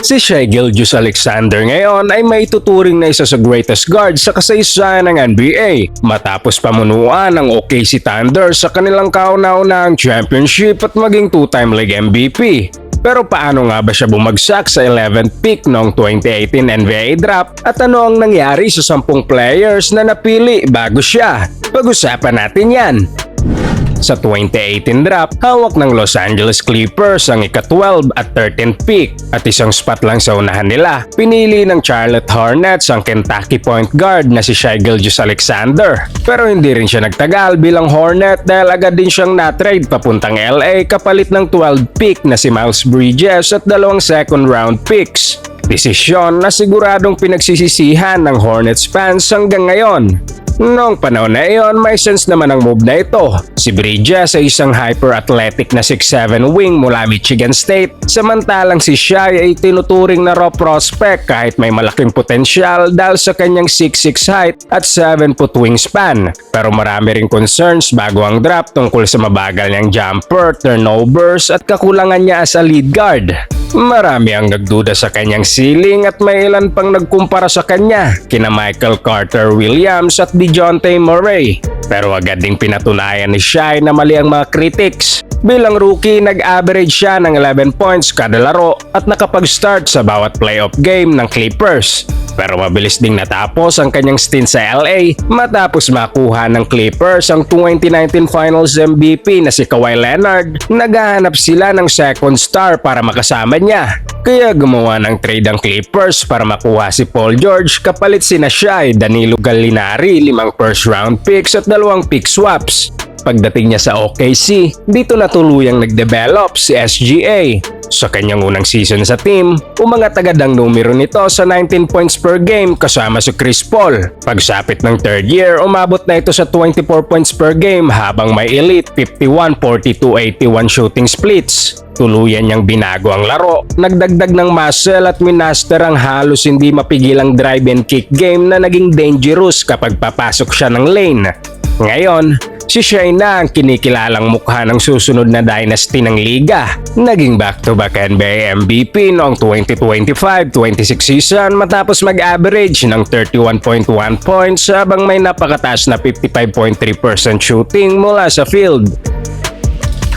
Si Shai Gilgeous-Alexander ngayon ay may tuturing na isa sa greatest guard sa kasaysayan ng NBA matapos pamunuan ng OKC Thunder sa kanilang kauna-unahang championship at maging two-time league MVP. Pero paano nga ba siya bumagsak sa 11th pick noong 2018 NBA draft at ano ang nangyari sa 10 players na napili bago siya? Pag-usapan natin yan. Sa 2018 draft, hawak ng Los Angeles Clippers ang ika-12 at 13th pick at isang spot lang sa unahan nila. Pinili ng Charlotte Hornets ang Kentucky point guard na si Shai Gilgeous-Alexander. Pero hindi rin siya nagtagal bilang Hornet dahil agad din siyang na-trade papuntang LA kapalit ng 12th pick na si Miles Bridges at 2 second round picks. Desisyon na siguradong pinagsisisihan ng Hornets fans hanggang ngayon. Noong panahon na iyon, may sense naman ang move na ito. Si Bridges ay isang hyper-athletic na 6'7 wing mula Michigan State, samantalang si Shai ay tinuturing na raw prospect kahit may malaking potensyal dahil sa kanyang 6'6 height at 7-foot wingspan. Pero marami ring concerns bago ang draft tungkol sa mabagal niyang jumper, turnovers at kakulangan niya as a lead guard. Marami ang nagduda sa kanyang ceiling at may ilan pang nagkumpara sa kanya kina Michael Carter Williams at DeJounte Murray. Pero agad ding pinatunayan ni Shai na mali ang mga critics. Bilang rookie, nag-average siya ng 11 points kada laro at nakapag-start sa bawat playoff game ng Clippers. Pero mabilis ding natapos ang kanyang stint sa LA matapos makuha ng Clippers ang 2019 Finals MVP na si Kawhi Leonard. Naghahanap sila ng second star para makasama niya. Kaya gumawa ng trade ang Clippers para makuha si Paul George kapalit sina Shai, Danilo Gallinari, 5 first round picks at 2 pick swaps. Pagdating niya sa OKC, dito na tuluyang nag-develop si SGA. Sa kanyang unang season sa team, umangat agad ang numero nito sa 19 points per game kasama si Chris Paul. Pagsapit ng third year, umabot na ito sa 24 points per game habang may elite 51-42-81 shooting splits. Tuluyan niyang binago ang laro, nagdagdag ng muscle at minaster ang halos hindi mapigilang drive and kick game na naging dangerous kapag papasok siya ng lane. Ngayon, si Shai na ang kinikilalang mukha ng susunod na dynasty ng liga. Naging back-to-back NBA MVP noong 2025-26 season matapos mag-average ng 31.1 points habang may napakataas na 55.3% shooting mula sa field.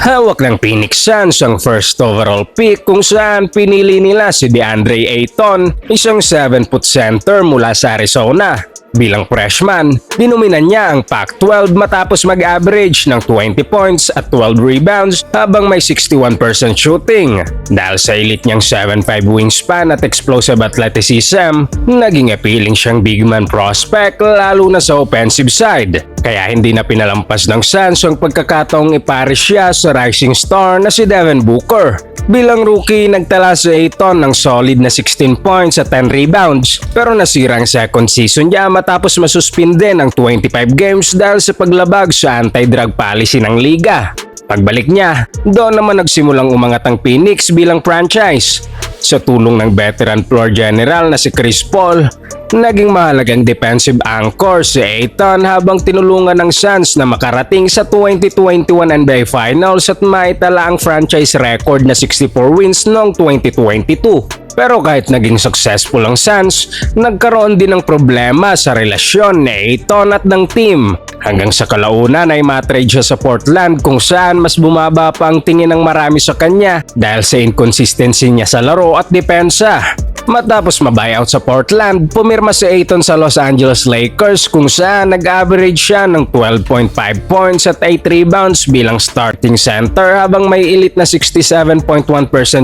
Hawak ng Phoenix Suns ang first overall pick kung saan pinili nila si DeAndre Ayton, isang 7-foot center mula sa Arizona. Bilang freshman, dinuminan niya ang Pac-12 matapos mag-average ng 20 points at 12 rebounds habang may 61% shooting. Dahil sa elite niyang 7'5 wingspan at explosive athleticism, naging appealing siyang big man prospect lalo na sa offensive side. Kaya hindi na pinalampas ng Suns ang pagkakataong ipares siya sa rising star na si Devin Booker. Bilang rookie, nagtala si Ayton ng solid na 16 points at 10 rebounds pero nasira ang second season niya matapos masuspinde ng 25 games dahil sa paglabag sa anti-drug policy ng liga. Pagbalik niya, doon naman nagsimulang umangat ang Phoenix bilang franchise. Sa tulong ng veteran floor general na si Chris Paul, naging mahalagang defensive anchor si Ayton habang tinulungan ng Suns na makarating sa 2021 NBA Finals at maitala ang franchise record na 64 wins noong 2022. Pero kahit naging successful ang Suns, nagkaroon din ng problema sa relasyon ni Ayton at ng team. Hanggang sa kalaunan ay matrade siya sa Portland kung saan mas bumaba pa ang tingin ng marami sa kanya dahil sa inconsistency niya sa laro at depensa. Matapos mabuyout sa Portland, pumirma si Ayton sa Los Angeles Lakers kung saan nag-average siya ng 12.5 points at 8 rebounds bilang starting center habang may elite na 67.1%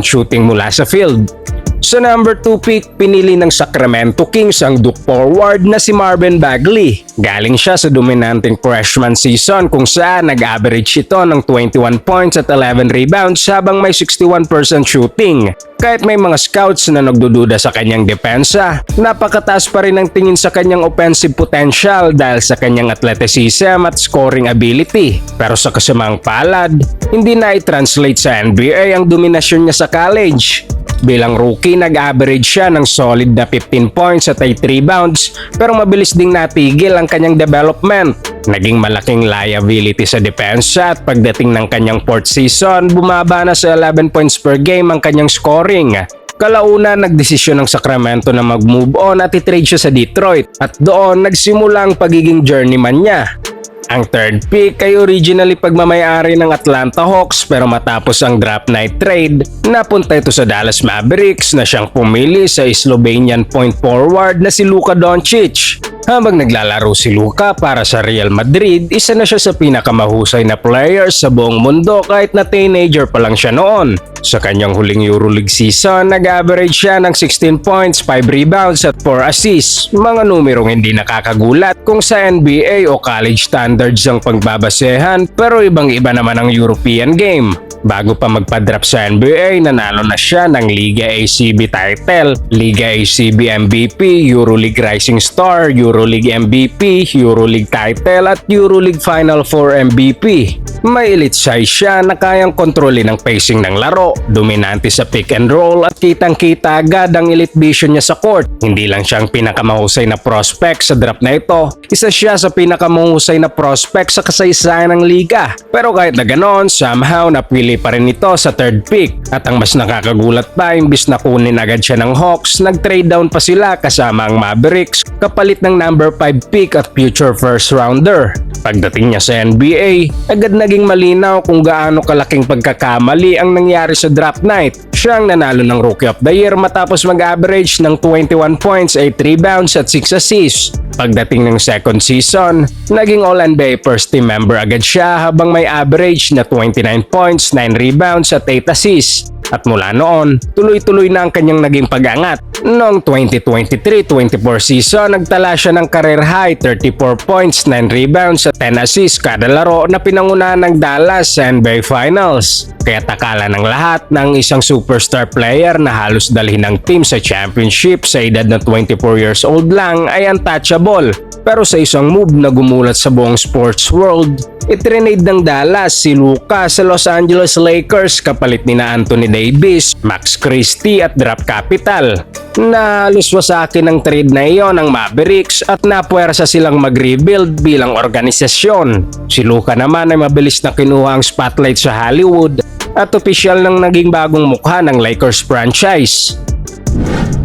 shooting mula sa field. Sa number 2 pick, pinili ng Sacramento Kings ang Duke forward na si Marvin Bagley. Galing siya sa dominanteng freshman season kung saan nag-average ito ng 21 points at 11 rebounds habang may 61% shooting. Kahit may mga scouts na nagdududa sa kanyang depensa, napakataas pa rin ang tingin sa kanyang offensive potential dahil sa kanyang athleticism at scoring ability. Pero sa kasamang palad, hindi na i-translate sa NBA ang dominasyon niya sa college. Bilang rookie, nag-average siya ng solid na 15 points at 8 rebounds pero mabilis ding natigil ang kanyang development. Naging malaking liability sa depensa at pagdating ng kanyang fourth season, bumaba na sa 11 points per game ang kanyang scoring. Kalaunan nagdesisyon ng Sacramento na mag-move on at i-trade siya sa Detroit at doon nagsimula ang pagiging journeyman niya. Ang third pick ay originally pagmamayari ng Atlanta Hawks pero matapos ang draft night trade, napunta ito sa Dallas Mavericks na siyang pumili sa Slovenian point forward na si Luka Doncic. Habang naglalaro si Luka para sa Real Madrid, isa na siya sa pinakamahusay na player sa buong mundo kahit na teenager pa lang siya noon. Sa kanyang huling EuroLeague season, nag-average siya ng 16 points, 5 rebounds at 4 assists. Mga numerong hindi nakakagulat kung sa NBA o college standards ang pagbabasehan pero ibang-iba naman ang European game. Bago pa magpa-drop sa NBA, nanalo na siya ng Liga ACB title, Liga ACB MVP, EuroLeague Rising Star, EuroLeague MVP, EuroLeague title at EuroLeague Final Four MVP. May elite size siya na kayang kontrolin ang pacing ng laro, dominante sa pick and roll at kitang-kita agad ang elite vision niya sa court. Hindi lang siyang pinakamahusay na prospect sa draft na ito, isa siya sa pinakamahusay na prospect sa kasaysayan ng liga. Pero kahit na ganon, somehow napili pa rin ito sa third pick. At ang mas nakakagulat pa, imbis na kunin agad siya ng Hawks, nag-trade down pa sila kasama ang Mavericks kapalit ng number 5 pick at future first rounder. Pagdating niya sa NBA, agad naging malinaw kung gaano kalaking pagkakamali ang nangyari sa draft night. Siya ang nanalo ng Rookie of the Year matapos mag-average ng 21 points, 8 rebounds at 6 assists. Pagdating ng second season, naging All-NBA first team member agad siya habang may average na 29 points, 9 rebounds at 8 assists. At mula noon, tuloy-tuloy na ang kanyang naging pag-angat. Noong 2023-24 season, nagtala siya ng career high 34 points, 9 rebounds at 10 assists kada laro na pinangunahan ng Dallas sa NBA Finals. Kaya takala ng lahat ng isang superstar player na halos dalhin ng team sa championship sa edad na 24 years old lang ay untouchable. Pero sa isang move na gumulat sa buong sports world, itrinade ng Dallas si Luka sa Los Angeles Lakers kapalit ni na Anthony Davis, Max Christie at draft capital. Nahalos wasakin ng trade na iyon ang Mavericks at napuwersa silang mag-rebuild bilang organisasyon. Si Luka naman ay mabilis na kinuha ang spotlight sa Hollywood at opisyal nang naging bagong mukha ng Lakers franchise.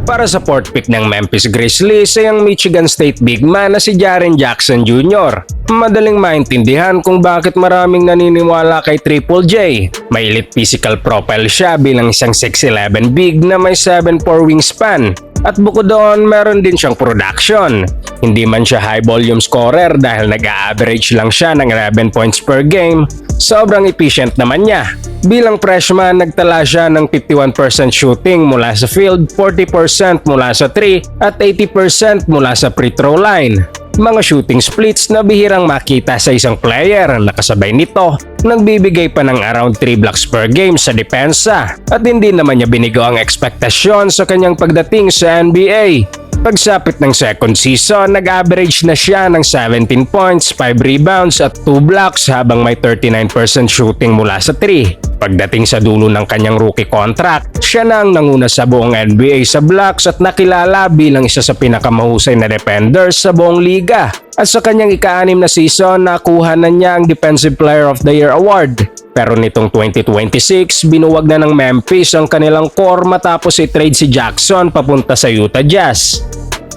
Para sa fourth pick ng Memphis Grizzlies ay ang Michigan State big man na si Jaren Jackson Jr. Madaling maintindihan kung bakit maraming naniniwala kay Triple J. May elite physical profile siya bilang isang 6'11 big na may 7'4 wingspan. At bukod doon, meron din siyang production. Hindi man siya high volume scorer dahil nag-a-average lang siya ng 11 points per game. Sobrang efficient naman niya. Bilang freshman, nagtala siya ng 51% shooting mula sa field, 40% mula sa 3 at 80% mula sa free throw line. Mga shooting splits na bihirang makita sa isang player. Nakasabay nito, nagbibigay pa ng around 3 blocks per game sa depensa at hindi naman niya binigo ang ekspektasyon sa kanyang pagdating sa NBA. Pagsapit ng second season, nag-average na siya ng 17 points, 5 rebounds at 2 blocks habang may 39% shooting mula sa 3. Pagdating sa dulo ng kanyang rookie contract, siya na ang nanguna sa buong NBA sa blocks at nakilala bilang isa sa pinakamahusay na defenders sa buong liga. At sa kanyang ika-6 na season, nakuha na niya ang Defensive Player of the Year award. Pero nitong 2026, binuwag na ng Memphis ang kanilang core matapos i-trade si Jackson papunta sa Utah Jazz.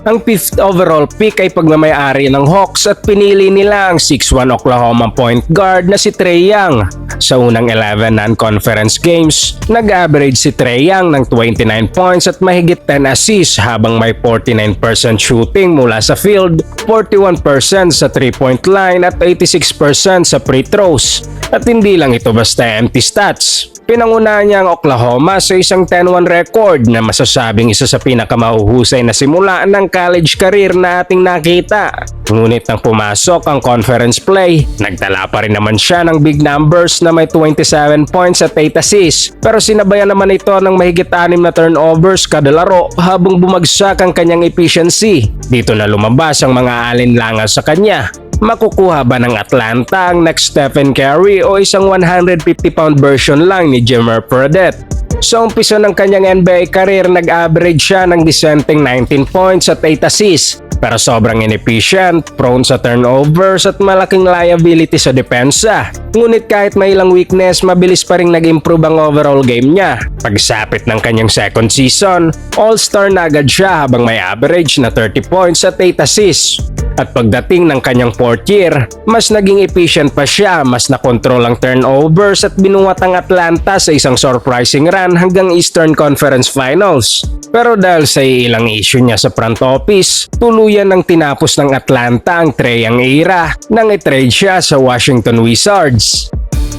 Ang 5th overall pick ay pagmamayari ng Hawks at pinili nila ang 6'1 Oklahoma point guard na si Trae Young. Sa unang 11 non-conference games, nag-average si Trae Young ng 29 points at mahigit 10 assists habang may 49% shooting mula sa field, 41% sa 3-point line at 86% sa free throws. At hindi lang ito basta empty stats. Pinangunahan niya ang Oklahoma sa isang 10-1 record na masasabing isa sa pinakamahuhusay na simula ng college career na ating nakita. Ngunit nang pumasok ang conference play, nagtala pa rin naman siya ng big numbers na may 27 points at 8 assists. Pero sinabayan naman ito ng mahigit 6 na turnovers kada laro habang bumagsak ang kanyang efficiency. Dito na lumabas ang mga alinlangan sa kanya. Makukuha ba ng Atlanta ang next Stephen Curry o isang 150-pound version lang ni Jimmer Fredette? Sa umpisa ng kanyang NBA career, nag-average siya ng dissenting 19 points at 8 assists. Pero sobrang inefficient, prone sa turnovers at malaking liability sa depensa. Ngunit kahit may ilang weakness, mabilis pa rin nag-improve ang overall game niya. Pagsapit ng kanyang second season, all-star na agad siya habang may average na 30 points at 8 assists. At pagdating ng kanyang fourth year, mas naging efficient pa siya, mas nakontrol ang turnovers at binuwat ang Atlanta sa isang surprising run hanggang Eastern Conference Finals. Pero dahil sa ilang issue niya sa front office, tuluyan nang tinapos ng Atlanta ang Trae Young era nang i-trade siya sa Washington Wizards.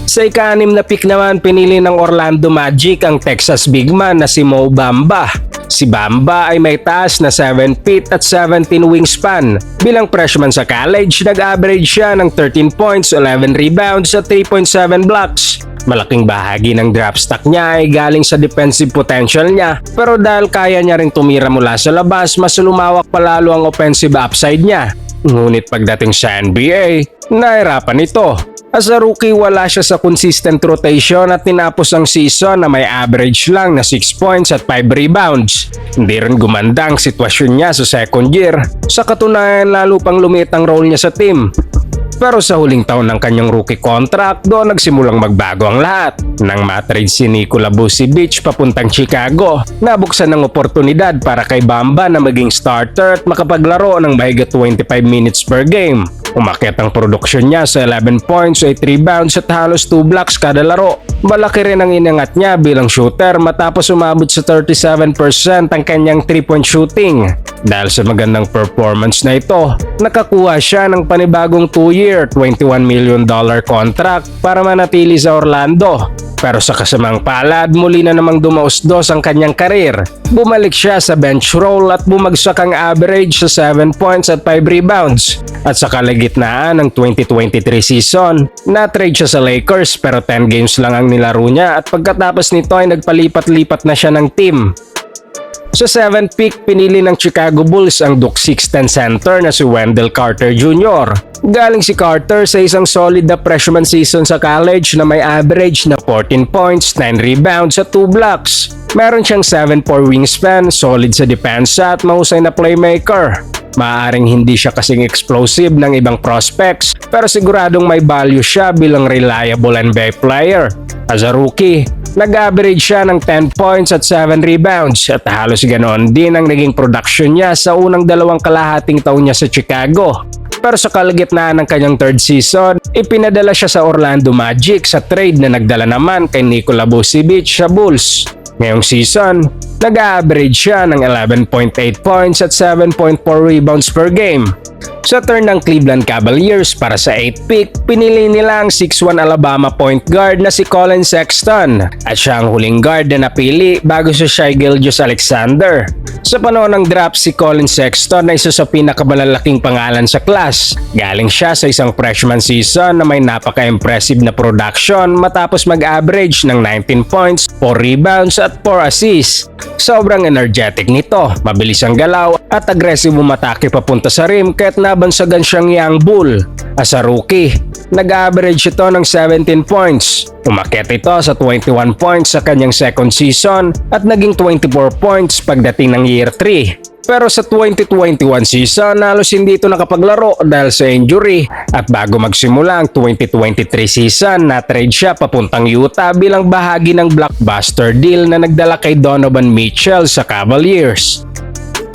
Sa ika-6 na pick naman, pinili ng Orlando Magic ang Texas big man na si Mo Bamba. Si Bamba ay may taas na 7 feet at 17 wingspan. Bilang freshman sa college, nag-average siya ng 13 points, 11 rebounds at 3.7 blocks. Malaking bahagi ng draft stock niya ay galing sa defensive potential niya, pero dahil kaya niya ring tumira mula sa labas, mas lumawak palalo ang offensive upside niya. Ngunit pagdating sa NBA, nahirapan ito. As a rookie, wala siya sa consistent rotation at tinapos ang season na may average lang na 6 points at 5 rebounds. Hindi rin gumanda ang sitwasyon niya sa second year. Sa katunayan, lalo pang lumiit ang role niya sa team. Pero sa huling taon ng kanyang rookie contract, doon nagsimulang magbago ang lahat. Nang matrade si Nikola Vucevic papuntang Chicago, nabuksan ng oportunidad para kay Bamba na maging starter at makapaglaro ng mahigit 25 minutes per game. Umakyat ang produksyon niya sa 11 points, 8 rebounds at halos 2 blocks kada laro. Malaki rin ang inangat niya bilang shooter matapos umabot sa 37% ang kanyang 3-point shooting. Dahil sa magandang performance na ito, nakakuha siya ng panibagong 2-year, $21 million contract para manatili sa Orlando. Pero sa kasamang palad, muli na namang dumausdos ang kanyang karir. Bumalik siya sa bench role at bumagsak ang average sa 7 points at 5 rebounds. At sa kalagitnaan ng 2023 season, na-trade siya sa Lakers pero 10 games lang ang nilaro niya at pagkatapos nito ay nagpalipat-lipat na siya ng team. Sa 7th pick, pinili ng Chicago Bulls ang Duke 6'10" center na si Wendell Carter Jr. Galing si Carter sa isang solid na freshman season sa college na may average na 14 points, 9 rebounds at 2 blocks. Meron siyang 7'4" wingspan, solid sa depensa at mahusay na playmaker. Maaaring hindi siya kasing explosive ng ibang prospects pero siguradong may value siya bilang reliable NBA player. As a rookie, nag-average siya ng 10 points at 7 rebounds at halos ganoon din ang naging production niya sa unang 2 kalahating taon niya sa Chicago. Pero sa kalagitnaan ng kanyang third season, ipinadala siya sa Orlando Magic sa trade na nagdala naman kay Nikola Vucevic sa Bulls. Ngayong season, nag-average siya ng 11.8 points at 7.4 rebounds per game. Sa turn ng Cleveland Cavaliers para sa 8th pick, pinili nila ang 6'1" Alabama point guard na si Colin Sexton at siya ang huling guard na napili bago si Shai Gilgeous-Alexander. Sa panahon ng draft, si Colin Sexton ay isa sa pinakamalalaking pangalan sa class. Galing siya sa isang freshman season na may napaka-impressive na production matapos mag-average ng 19 points, 4 rebounds at 4 assists. Sobrang energetic nito, mabilis ang galaw at aggressive umatake papunta sa rim kaya't nabansagan siyang young bull. As a rookie, nag-average ito ng 17 points. Umakyat ito sa 21 points sa kanyang second season at naging 24 points pagdating ng year 3. Pero sa 2021 season, halos hindi ito nakapaglaro dahil sa injury at bago magsimula ang 2023 season, na-trade siya papuntang Utah bilang bahagi ng blockbuster deal na nagdala kay Donovan Mitchell sa Cavaliers.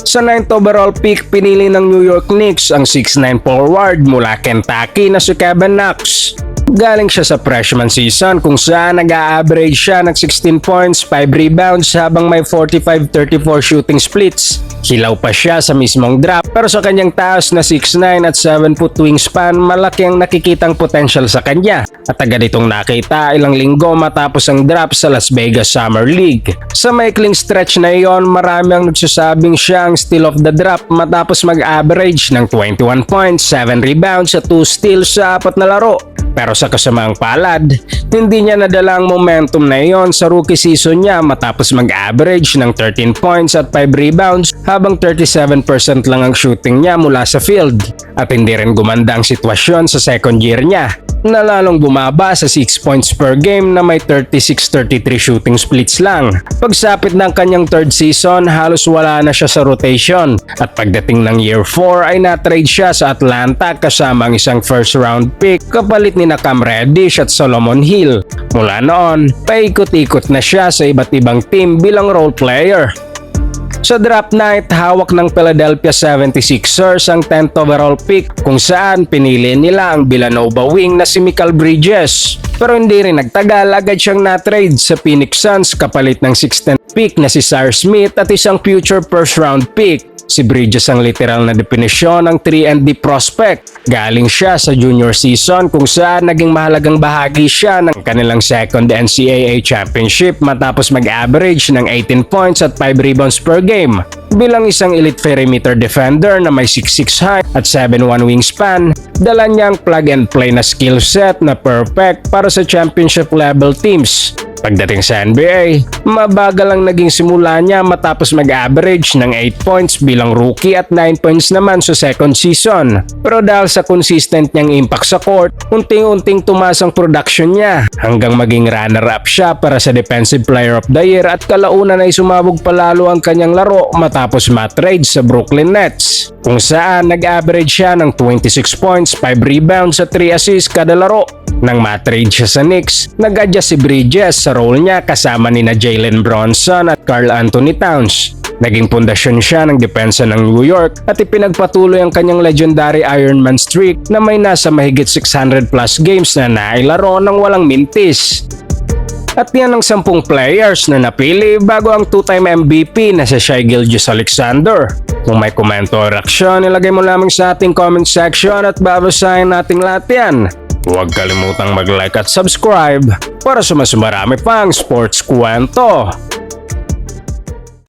Sa 9th overall pick, pinili ng New York Knicks ang 6'9" forward mula Kentucky na si Kevin Knox. Galing siya sa freshman season kung saan nag-a-average siya ng 16 points, 5 rebounds habang may 45-34 shooting splits. Hilaw pa siya sa mismong draft pero sa kanyang taas na 6'9" at 7-foot wingspan, malaki ang nakikitang potential sa kanya. At agad itong nakita ilang linggo matapos ang draft sa Las Vegas Summer League. Sa maikling stretch na iyon, marami ang nagsasabing siya ang steal of the draft matapos mag-average ng 21 points, 7 rebounds at 2 steals sa 4 na laro. Pero sa kasamaang palad, hindi niya nadala ang momentum na iyon sa rookie season niya matapos mag-average ng 13 points at 5 rebounds habang 37% lang ang shooting niya mula sa field. At hindi rin gumanda ang sitwasyon sa second year niya. na lalong bumaba sa 6 points per game na may 36-33 shooting splits lang. Pagsapit ng kanyang third season, halos wala na siya sa rotation at pagdating ng year 4 ay na-trade siya sa Atlanta kasama ang isang first round pick kapalit ni Cam Reddish at Solomon Hill. Mula noon, paikot-ikot na siya sa iba't ibang team bilang role player. Sa draft night, hawak ng Philadelphia 76ers ang 10th overall pick kung saan pinili nila ang Villanova wing na si Mikal Bridges. Pero hindi rin nagtagal, agad siyang na-trade sa Phoenix Suns kapalit ng 16th pick na si Cyrus Smith at isang future first round pick. Si Bridges ang literal na definisyon ng 3-and-D prospect. Galing siya sa junior season kung saan naging mahalagang bahagi siya ng kanilang second NCAA championship matapos mag-average ng 18 points at 5 rebounds per game. Bilang isang elite perimeter defender na may 6'6 height at 7'1 wingspan, dala niyang plug-and-play na skill set na perfect para sa championship level teams. Pagdating sa NBA, mabagal ang naging simula niya matapos mag-average ng 8 points bilang rookie at 9 points naman sa second season. Pero dahil sa consistent niyang impact sa court, unting-unting tumaas ang production niya hanggang maging runner-up siya para sa Defensive Player of the Year at kalaunan ay sumabog palalo ang kanyang laro matapos ma-trade sa Brooklyn Nets, kung saan nag-average siya ng 26 points, 5 rebounds at 3 assists kada laro. Nang ma-trade siya sa Knicks, nag-adjust si Bridges sa role niya kasama nina Jalen Bronson at Karl Anthony Towns. Naging pundasyon siya ng depensa ng New York at ipinagpatuloy ang kanyang legendary Ironman streak na may nasa mahigit 600 plus games na nailaro ng walang mintis. At yan ang 10 players na napili bago ang 2-time MVP na si Shai Gilgeous-Alexander. Kung may komento o reaksyon, ilagay mo lamang sa ating comment section at babasahin nating lahat yan. Huwag kalimutang mag-like at subscribe para sa mas marami pang sports kwento.